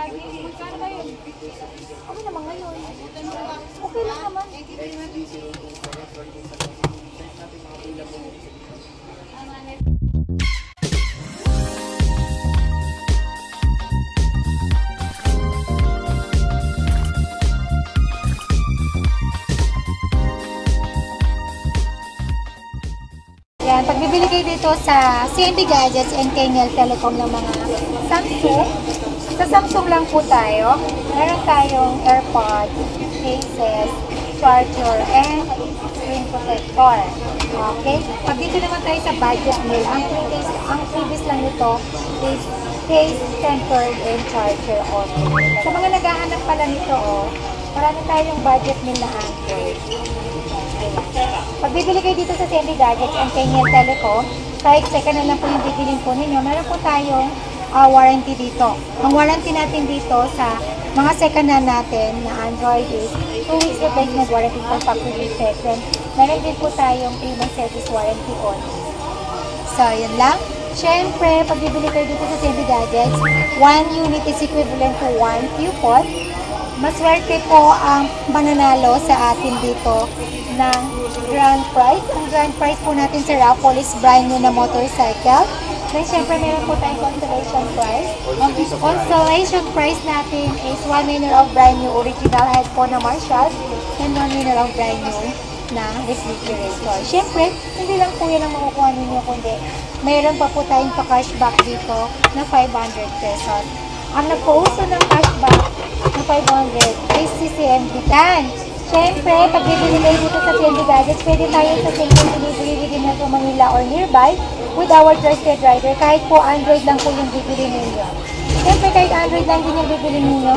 lagi. Magkano ba yun? Ano naman ngayon? Okay lang naman. Yan, pag bibili kayo dito sa CNT Gadgets and Keniel Telecom ng mga Samsung, sa Samsung lang po tayo. Meron tayong AirPods, cases, charger, and screen protector. Okay? Pag dito naman tayo sa budget meal, ang previous lang nito is case, tempered, and charger only. Sa mga naghahanap pala nito, marami tayong budget meal na Android. Pag bibili kayo dito sa CNT Gadgets and Keniel Telecom, kahit second na lang po yung bibilin po ninyo, meron po tayong warranty dito. Ang warranty natin dito sa mga second hand natin na Android is 2 weeks replacement warranty for factory defects. And meron din po tayong 3 months service warranty on. So, yun lang. Siyempre, pag bibili kayo dito sa CNT Gadgets, 1 unit is equivalent to 1 coupon. Maswerte po ang mananalo sa atin dito ng grand prize. Ang grand prize po natin sa raffle is brand new na motorcycle. Then, syempre, meron po tayong consolation prize. Ang consolation prize natin is 1 winner of brand new original headphone na Marshall and 1 winner of brand new na refrigerator. Syempre, hindi lang po yan ang makukuha ninyo, kundi mayroon pa po tayong pa-cashback dito na 500 pesos. Ang nagpo-uso ng cashback na 500 is si CNT Can. Siyempre, pag bibili kayo dito sa CNT Gadgets, pwede tayo sa single delivery within Metro Manila or nearby with our trusted rider. Kahit po Android lang po yung bibili ninyo. Siyempre, kahit Android lang din yung bibili ninyo,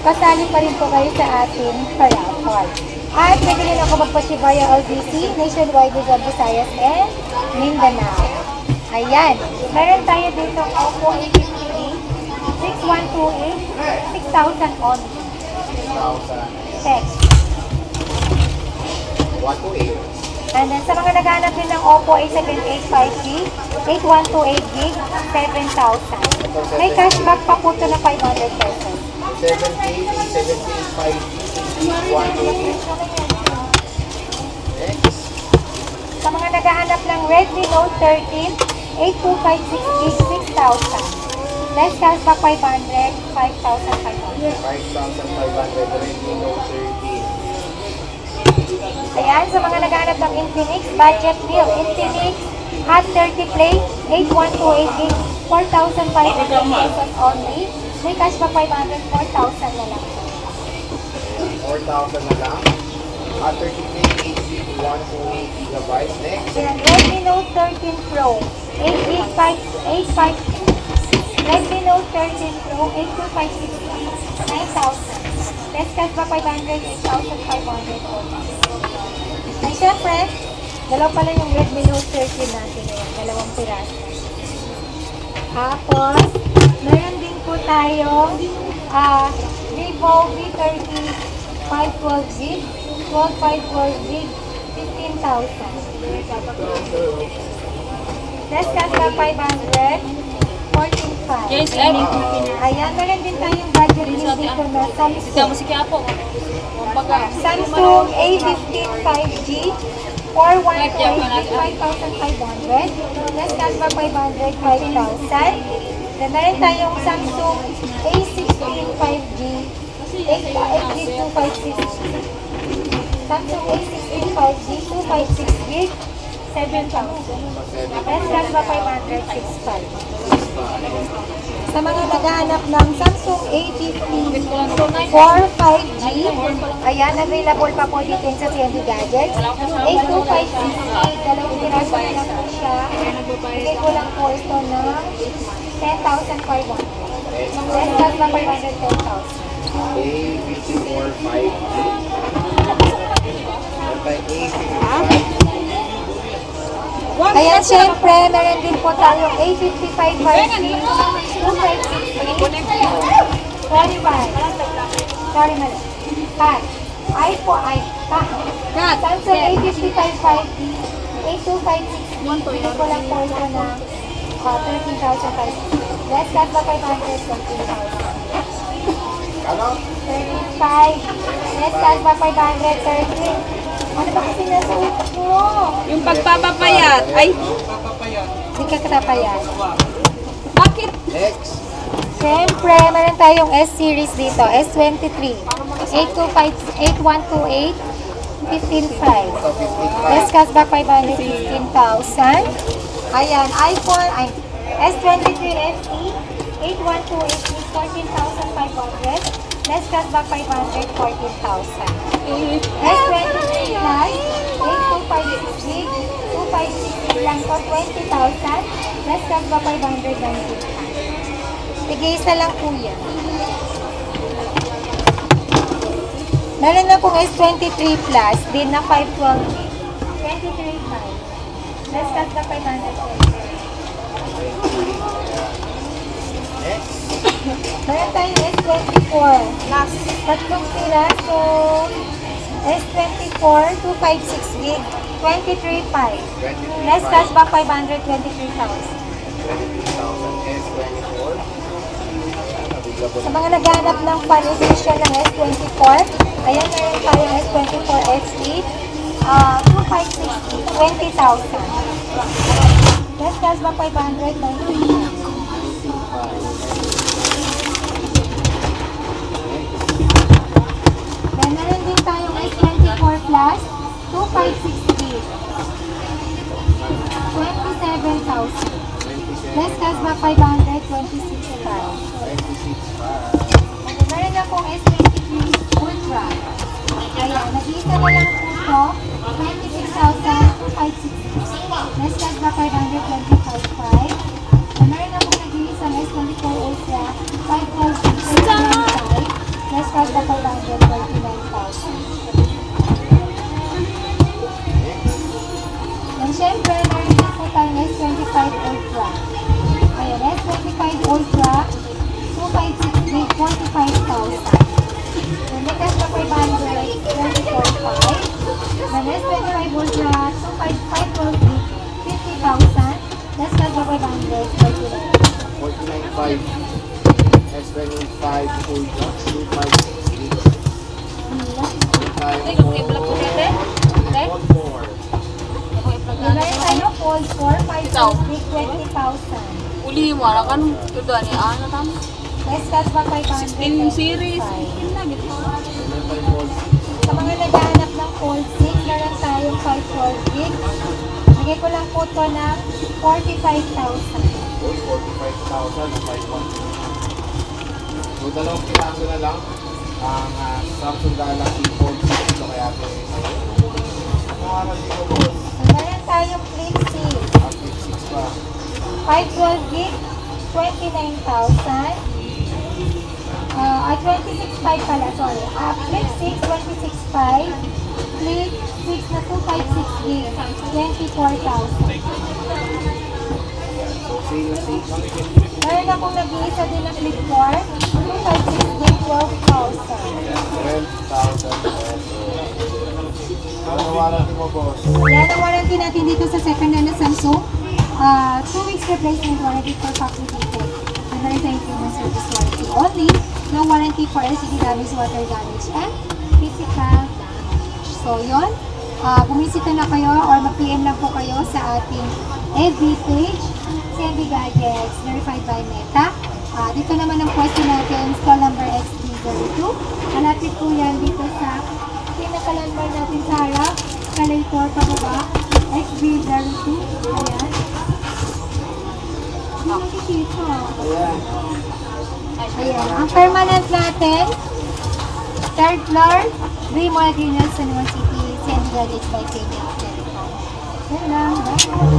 kasali pa rin po kayo sa ating paraffol. At pwede rin ako magpa-ship via LBC, Nationwide, Luzon, Visayas, and Mindanao. Ayan. Meron tayo dito Oppo A53, 6128, 6,000 on. 6,000. Text. 128. And then, sa mga naghanap din ng Oppo A78 5G, 8128GB, 7,000. May cashback pa po ito na 500 pesos. 7K, A78 5G, 128. Next. Sa mga naghahanap ng Redmi Note 13, 8256GB, 6,000. Less cashback 500, 5,500. 5,500 Redmi Note 13. Ayan, sa mga naghahanap ng Infinix, budget deal. Infinix Hot 30 Play, 8128GB, 4,500 pesos only. May cashback 500, 4,000 na lang. 4,000 na lang. Hot 30 Play, 128GB. Next. Ayan, Redmi Note 13 Pro, 8 Redmi Note 13 Pro, 8256, 9,000. Less cashback 500, 8,500 only. Ay, syempre, dalaw pala yung Redmi Note 13 natin ngayon. Dalawang piraso. Tapos, meron din po tayo Vivo V30 512GB, 12512GB, 15,000. Less cashback 500, 14,500. Yes, Eddie. Ayan, meron din tayong budget deal dito na Samsung. Samsung A15 5G or 128, 5,500. Less cashback 500, 5,000. Then meron tayong Samsung A16 5G 8GB 256. Samsung A16 5G 256GB, 7,000. Less cashback 500, 6,500. Sa mga naghahanap ng Samsung A50 for 5G, ayan, available pa po dito sa CNT Gadgets. 8256, dalawang piraso na lang po siya. Bigay ko lang po ito ng 10,500. Less cash pa 500, 10,000. A54 5G. A55. Ayan, syempre, meron din po tayong A55 5G, 256. Sorry, mali. Cut. Ay po, ay. Cut. Samsung A55 5G, 8256. Hindi ko lang po ito na 13,500. Less cut ba 500, 13,000. Less cash back 530. Ano ba kasi nasa utak mo? Yung pagpapapayat. Ay, Hindi ka katapayat. bakit? Next. Siyempre, meron tayong S-series dito. S23. 8128. 15.5. So, 15.5. Less cash back 515,000. Ayan, iPhone, S23 FE, 8128 is 14,500. Less cash back 500, 14,000. S23 Plus, 8256 gig, 256 lang to, 20,000. Less cash back 500, 19,000. Tig-isa lang po yan. Meron na pong S23 Plus, din na 512 gig. 23.5. Less cash back 500. Next. Meron tayong S24. Last. Tatlong piraso. S24, 256 gig. 23.5. 23.5. Less cash back 500, 23,000. 23,000 S24. Sa mga naghanap ng fan edition ng S24, ayan, meron tayong S24 SE. 256 gig. 20,000. Less cash back 500, 19,000. Then, meron din tayong S24 Plus, 256 gig. 27,000. Less cash back 500, 26,000. 26.5. Meron na pong S23 Ultra. Ayan, nag-iisa na lang po ito. 26,256. Less cash back 500, 25,500. Meron na pong nag-iisa na S24 Ultra. 5,000. Less cash back 500, 39,000. And syempre, meron din po tayong S25 Ultra. Ayan, S25 Ultra. 256 gig, 45,000. Then the cash back 500, 24,500. Then S25 Ultra, 255 gig, 50,000. Less cash back 500, 49,000. 49.5. S25 Ultra. 256 gigs. Ay, kung i-block ko natin. Okay? One more. Meron tayo Fold 4, 5 gig, 20,000. Uli mo, kan ito doon eh. Ano tama? Less cash back 500, 16 series. 25,000. 16 na, gito. S25 Fold. Sa mga naghahanap ng Fold 6, meron tayong 512 gig. Bigay ko lang po ito ng 45,000. Uy, 45,000 na 512. So, dalawang piraso na lang ang Samsung Galaxy Fold 6. So, kaya ito ano nga na dito, boss? Meron tayong Flip 6. Ang Flip 6 pa. 512 gig, 29,000. Ay, 26,500 pala, sorry. Flip 6, 26,500. Flip 6 na 256 gig, 24,000. So, sale na sale. Meron akong nag-iisa din na Flip 4, 256 gig, 12,000. 12,000 pesos. Ano warranty mo, boss? Yan ang warranty natin dito sa second-hand na Samsung. 2 weeks replacement warranty for factory defect. And very improvement service warranty only. No warranty for LCD damage, water damage, and physical damage. So, yun. Bumisita na kayo or mag-PM lang po kayo sa ating FB page, CMB Gadgets, verified by Meta. Dito naman ang pwesto natin, stall number XD02. Malapit po yan dito sa pinaka-landmark natin sa harap, escalator pababa, XB02. Ayan. Hindi nakikita. Ayan. Ayan. Ang permanent natin, third floor, Green Mall, Green Hills, San Juan City, CMB Gadgets by Kenya Telecom. Yan lang. Bye.